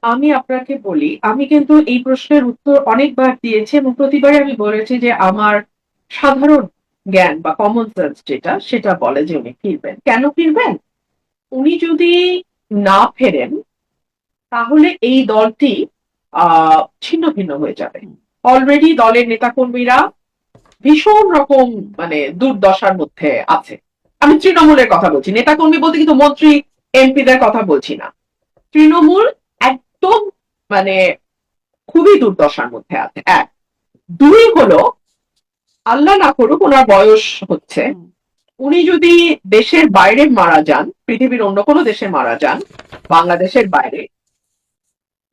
আমি আপনাকে বলি, আমি কিন্তু এই প্রশ্নের উত্তর অনেকবার দিয়েছি এবং প্রতিবারই আমি বলেছি যে আমার সাধারণ জ্ঞান বা কমন সেন্স যেটা সেটা বলে যে উনি ফিরবেন। কেন ফিরবেন? উনি যদি না ফেরেন তাহলে এই দলটি ছিন্ন ভিন্ন হয়ে যাবে। হুম, অলরেডি দলের নেতাকর্মীরা ভীষণ রকম মানে দুর্দশার মধ্যে আছে। আমি তৃণমূলের কথা বলছি, নেতাকর্মী বলতে কিন্তু মন্ত্রী এমপিদের কথা বলছি না। তৃণমূল একদম মানে খুবই দুর্দশার মধ্যে আছে। এক, দুই হলো আল্লাহ না করুক ওনার বয়স হচ্ছে, হুম, উনি যদি দেশের বাইরে মারা যান, পৃথিবীর অন্য কোনো দেশে মারা যান, বাংলাদেশের বাইরে,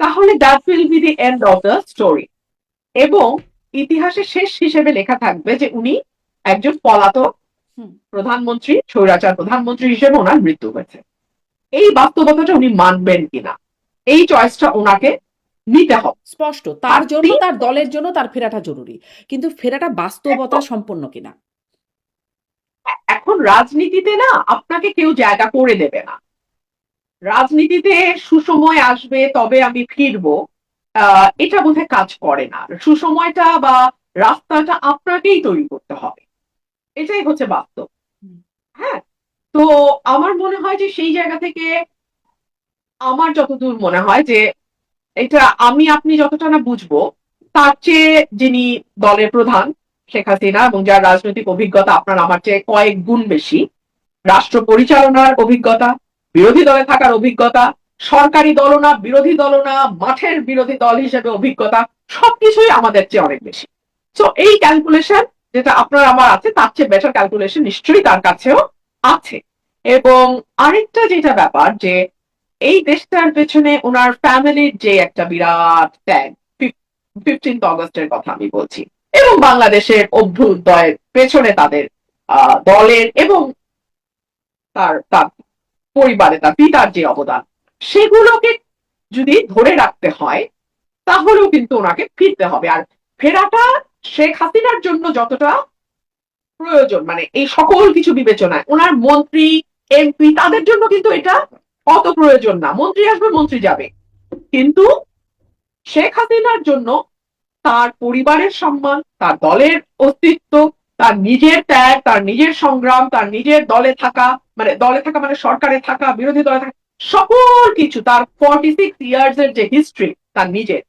তাহলে that will be the end of the story. এবং ইতিহাসে শেষ হিসেবে লেখা থাকবে যে উনি একজন পলাতক হুম। প্রধানমন্ত্রী, স্বৈরাচার প্রধানমন্ত্রী হিসেবে ওনার মৃত্যু হয়েছে। এই বাস্তবতাটা উনি মানবেন কিনা, এই চয়েসটা ওনাকে নিতে হবে। স্পষ্ট আর তার জন্য, তিন, তার দলের জন্য তার ফেরাটা জরুরি। কিন্তু ফেরাটা বাস্তবতা একদম। সম্পন্ন কিনা। এখন রাজনীতিতে না আপনাকে কেউ জায়গা করে দেবে না। রাজনীতিতে সুসময় আসবে তবে আমি ফিরবো, এটা বোধহয় কাজ করে না। সুসময়টা বা রাস্তাটা আপনাকেই তৈরি করতে হবে, এটাই হচ্ছে বাস্তব। হুম, হ্যাঁ, তো আমার মনে হয় যে সেই জায়গা থেকে আমার যতদূর মনে হয় যে এটা আমি আপনি যতটা না বুঝবো, তার চেয়ে যিনি দলের প্রধান শেখ হাসিনা এবং যার রাজনৈতিক অভিজ্ঞতা আপনার আমার চেয়ে কয়েক গুণ বেশি, রাষ্ট্র পরিচালনার অভিজ্ঞতা, বিরোধী দলে থাকার অভিজ্ঞতা, সরকারি দলও না বিরোধী দলও না মাঠের বিরোধী দল হিসেবে অভিজ্ঞতা, সবকিছুই আমাদের চেয়ে অনেক বেশি। তো এই ক্যালকুলেশন যেটা আপনার আমার আছে তার চেয়ে বেটার ক্যালকুলেশন নিশ্চয়ই তার কাছেও আছে। এবং আরেকটা যেটা ব্যাপার যে এই দেশটার পেছনে ওনার ফ্যামিলির যে একটা বিরাট ত্যাগ, 15 অগস্টের কথা আমি বলছি, এবং বাংলাদেশের অভ্যুদয়ের পেছনে তাদের দলের এবং তার তার পরিবারে তার পিতার যে অবদান, সেগুলোকে যদি ধরে রাখতে হয় তাহলেও কিন্তু ওনাকে ফিরতে হবে। আর ফেরাটা শেখ হাসিনার জন্য যতটা প্রয়োজন, মানে এই সকল কিছু বিবেচনায় ওনার মন্ত্রী এমপি তাদের জন্য কিন্তু এটা অত প্রয়োজন না। মন্ত্রী আসবে মন্ত্রী যাবে, কিন্তু শেখ হাসিনার জন্য তার পরিবারের সম্মান, তার দলের অস্তিত্ব, তার নিজের ত্যাগ, তার নিজের সংগ্রাম, তার নিজের দলে থাকা, মানে দলে থাকা মানে সরকারে থাকা, বিরোধী দলে থাকা, সকল কিছু, তার 46 ইয়ার্স এর যে হিস্ট্রি তার নিজের,